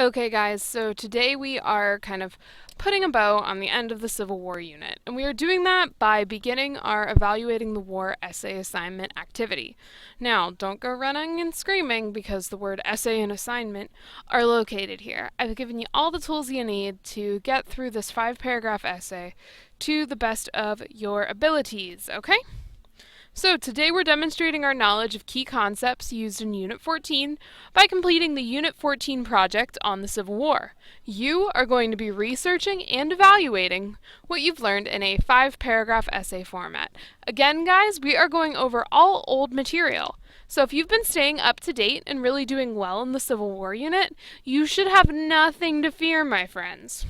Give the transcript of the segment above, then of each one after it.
Okay, guys, so today we are kind of putting a bow on the end of the Civil War unit, and we are doing that by beginning our Evaluating the War essay assignment activity. Now, don't go running and screaming because the word essay and assignment are located here. I've given you all the tools you need to get through this 5-paragraph essay to the best of your abilities, okay? So today we're demonstrating our knowledge of key concepts used in Unit 14 by completing the Unit 14 project on the Civil War. You are going to be researching and evaluating what you've learned in a 5-paragraph essay format. Again, guys, we are going over all old material. So if you've been staying up to date and really doing well in the Civil War unit, you should have nothing to fear, my friends.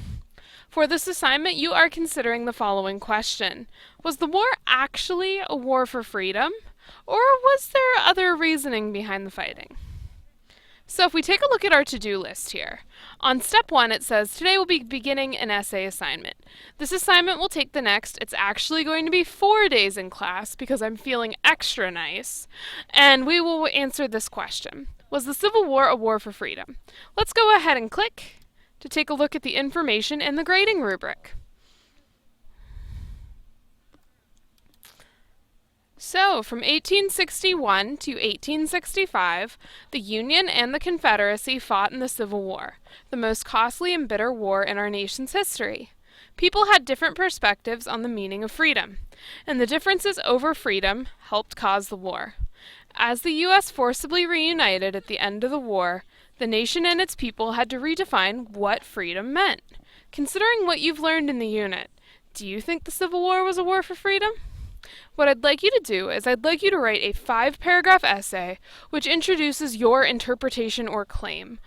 For this assignment, you are considering the following question. Was the war actually a war for freedom, or was there other reasoning behind the fighting? So if we take a look at our to-do list here, on step 1 it says, today we'll be beginning an essay assignment. This assignment will take it's actually going to be 4 days in class because I'm feeling extra nice, and we will answer this question. Was the Civil War a war for freedom? Let's go ahead and click to take a look at the information in the grading rubric. So, from 1861 to 1865, the Union and the Confederacy fought in the Civil War, the most costly and bitter war in our nation's history. People had different perspectives on the meaning of freedom, and the differences over freedom helped cause the war. As the U.S. forcibly reunited at the end of the war, the nation and its people had to redefine what freedom meant. Considering what you've learned in the unit, do you think the Civil War was a war for freedom? What I'd like you to do is I'd like you to write a 5-paragraph essay which introduces your interpretation or claim.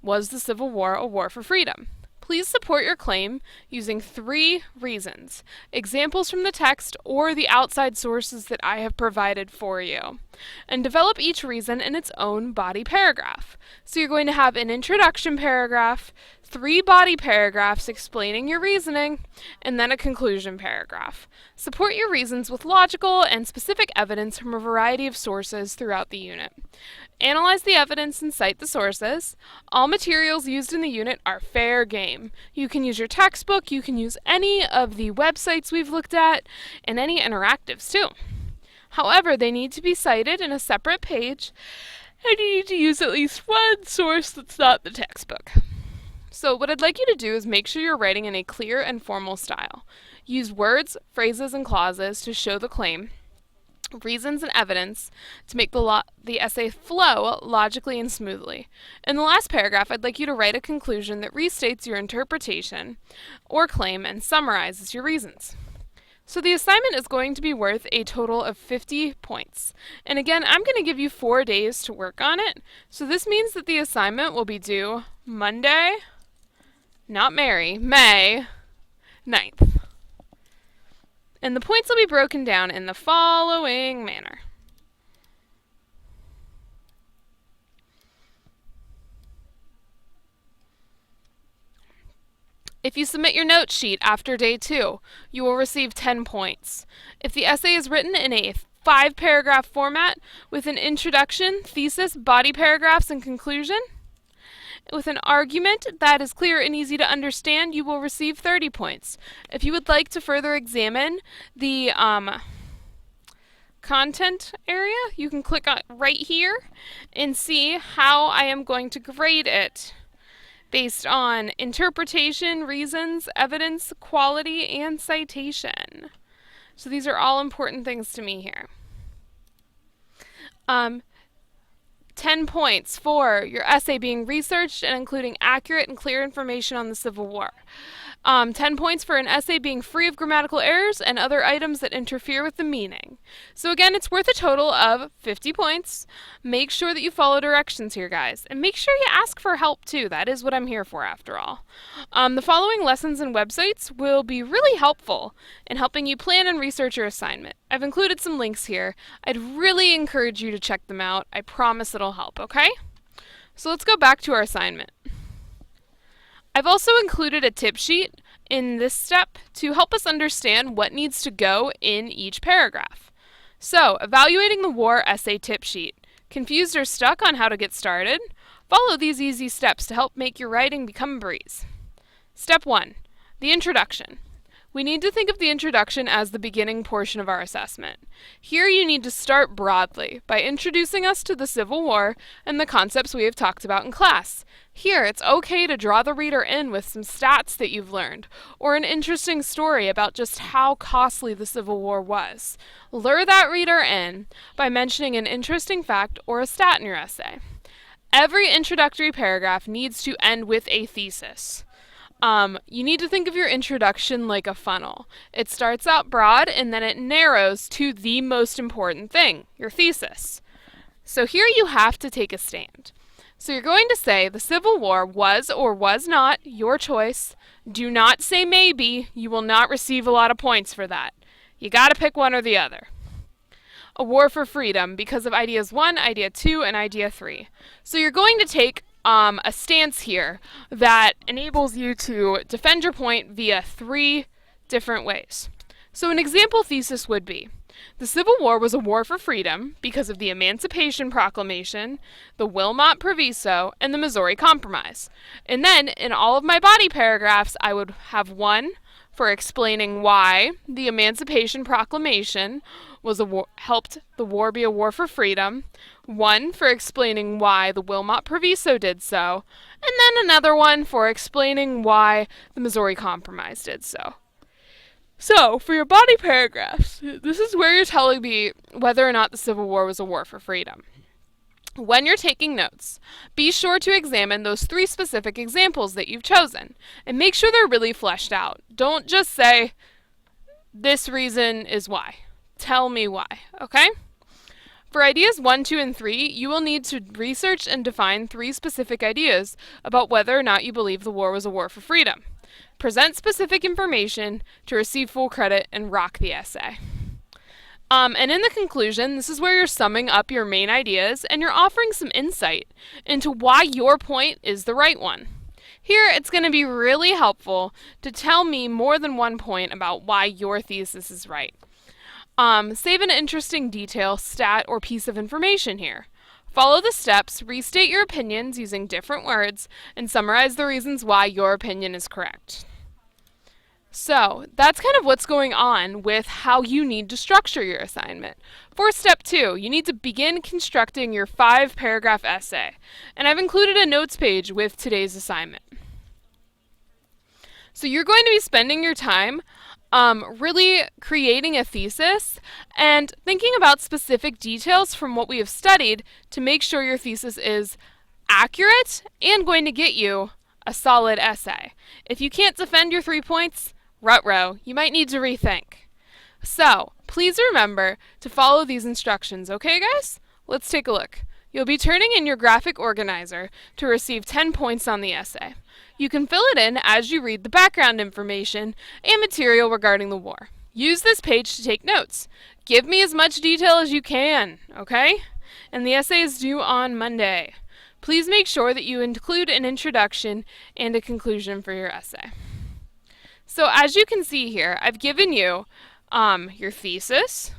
Was the Civil War a war for freedom? Please support your claim using 3 reasons, examples from the text or the outside sources that I have provided for you, and develop each reason in its own body paragraph. So you're going to have an introduction paragraph, 3 body paragraphs explaining your reasoning, and then a conclusion paragraph. Support your reasons with logical and specific evidence from a variety of sources throughout the unit. Analyze the evidence and cite the sources. All materials used in the unit are fair game. You can use your textbook, you can use any of the websites we've looked at, and any interactives too. However, they need to be cited in a separate page, and you need to use at least one source that's not the textbook. So what I'd like you to do is make sure you're writing in a clear and formal style. Use words, phrases, and clauses to show the claim, reasons and evidence to make the essay flow logically and smoothly. In the last paragraph, I'd like you to write a conclusion that restates your interpretation or claim and summarizes your reasons. So the assignment is going to be worth a total of 50 points. And again, I'm going to give you 4 days to work on it. So this means that the assignment will be due Monday, not Mary, May 9th. And the points will be broken down in the following manner. If you submit your note sheet after day 2, you will receive 10 points. If the essay is written in a 5-paragraph format with an introduction, thesis, body paragraphs, and conclusion, with an argument that is clear and easy to understand, you will receive 30 points. If you would like to further examine the content area, you can click on right here and see how I am going to grade it based on interpretation, reasons, evidence, quality, and citation. So these are all important things to me here. 10 points for your essay being researched and including accurate and clear information on the Civil War. 10 points for an essay being free of grammatical errors and other items that interfere with the meaning. So again, it's worth a total of 50 points. Make sure that you follow directions here, guys. And make sure you ask for help, too. That is what I'm here for, after all. The following lessons and websites will be really helpful in helping you plan and research your assignment. I've included some links here. I'd really encourage you to check them out. I promise it'll help, okay? So let's go back to our assignment. I've also included a tip sheet in this step to help us understand what needs to go in each paragraph. So, evaluating the war essay tip sheet. Confused or stuck on how to get started? Follow these easy steps to help make your writing become a breeze. Step 1. The introduction. We need to think of the introduction as the beginning portion of our assessment. Here you need to start broadly by introducing us to the Civil War and the concepts we have talked about in class. Here it's okay to draw the reader in with some stats that you've learned, or an interesting story about just how costly the Civil War was. Lure that reader in by mentioning an interesting fact or a stat in your essay. Every introductory paragraph needs to end with a thesis. You need to think of your introduction like a funnel. It starts out broad and then it narrows to the most important thing, your thesis. So here you have to take a stand. So you're going to say the Civil War was or was not your choice. Do not say maybe. You will not receive a lot of points for that. You gotta pick one or the other. A war for freedom because of ideas 1, idea 2, and idea 3. So you're going to take a stance here that enables you to defend your point via 3 different ways. So an example thesis would be, the Civil War was a war for freedom because of the Emancipation Proclamation, the Wilmot Proviso, and the Missouri Compromise. And then in all of my body paragraphs, I would have 1 for explaining why the Emancipation Proclamation was helped the war be a war for freedom, 1 for explaining why the Wilmot Proviso did so, and then another one for explaining why the Missouri Compromise did so. So, for your body paragraphs, this is where you're telling me whether or not the Civil War was a war for freedom. When you're taking notes, be sure to examine those 3 specific examples that you've chosen, and make sure they're really fleshed out. Don't just say, this reason is why. Tell me why, okay? For ideas 1, 2, and 3, you will need to research and define 3 specific ideas about whether or not you believe the war was a war for freedom. Present specific information to receive full credit and rock the essay. And in the conclusion, this is where you're summing up your main ideas and you're offering some insight into why your point is the right one. Here, it's going to be really helpful to tell me more than 1 point about why your thesis is right. Save an interesting detail, stat, or piece of information here. Follow the steps, restate your opinions using different words, and summarize the reasons why your opinion is correct. So, that's kind of what's going on with how you need to structure your assignment. For step 2, you need to begin constructing your 5-paragraph essay, and I've included a notes page with today's assignment. So you're going to be spending your time really creating a thesis and thinking about specific details from what we have studied to make sure your thesis is accurate and going to get you a solid essay. If you can't defend your 3 points, ruh-roh, you might need to rethink. So, please remember to follow these instructions, okay guys? Let's take a look. You'll be turning in your graphic organizer to receive 10 points on the essay. You can fill it in as you read the background information and material regarding the war. Use this page to take notes. Give me as much detail as you can, okay? And the essay is due on Monday. Please make sure that you include an introduction and a conclusion for your essay. So as you can see here, I've given you your thesis,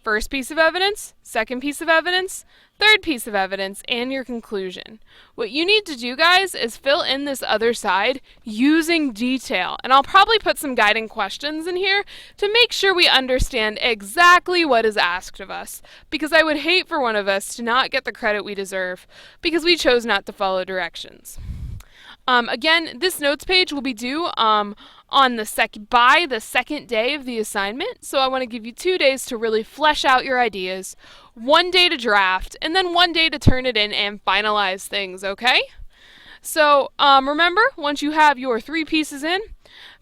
first piece of evidence, second piece of evidence, third piece of evidence, and your conclusion. What you need to do, guys, is fill in this other side using detail. And I'll probably put some guiding questions in here to make sure we understand exactly what is asked of us, because I would hate for one of us to not get the credit we deserve because we chose not to follow directions. Again, this notes page will be due by the second day of the assignment, so I want to give you 2 days to really flesh out your ideas, 1 day to draft, and then 1 day to turn it in and finalize things, okay? So remember, once you have your 3 pieces in,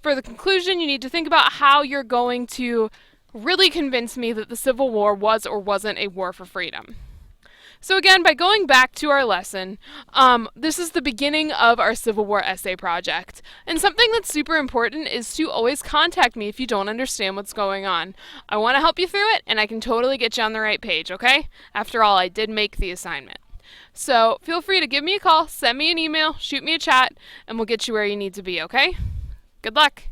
for the conclusion, you need to think about how you're going to really convince me that the Civil War was or wasn't a war for freedom. So again, by going back to our lesson, this is the beginning of our Civil War essay project. And something that's super important is to always contact me if you don't understand what's going on. I want to help you through it, and I can totally get you on the right page, okay? After all, I did make the assignment. So feel free to give me a call, send me an email, shoot me a chat, and we'll get you where you need to be, okay? Good luck!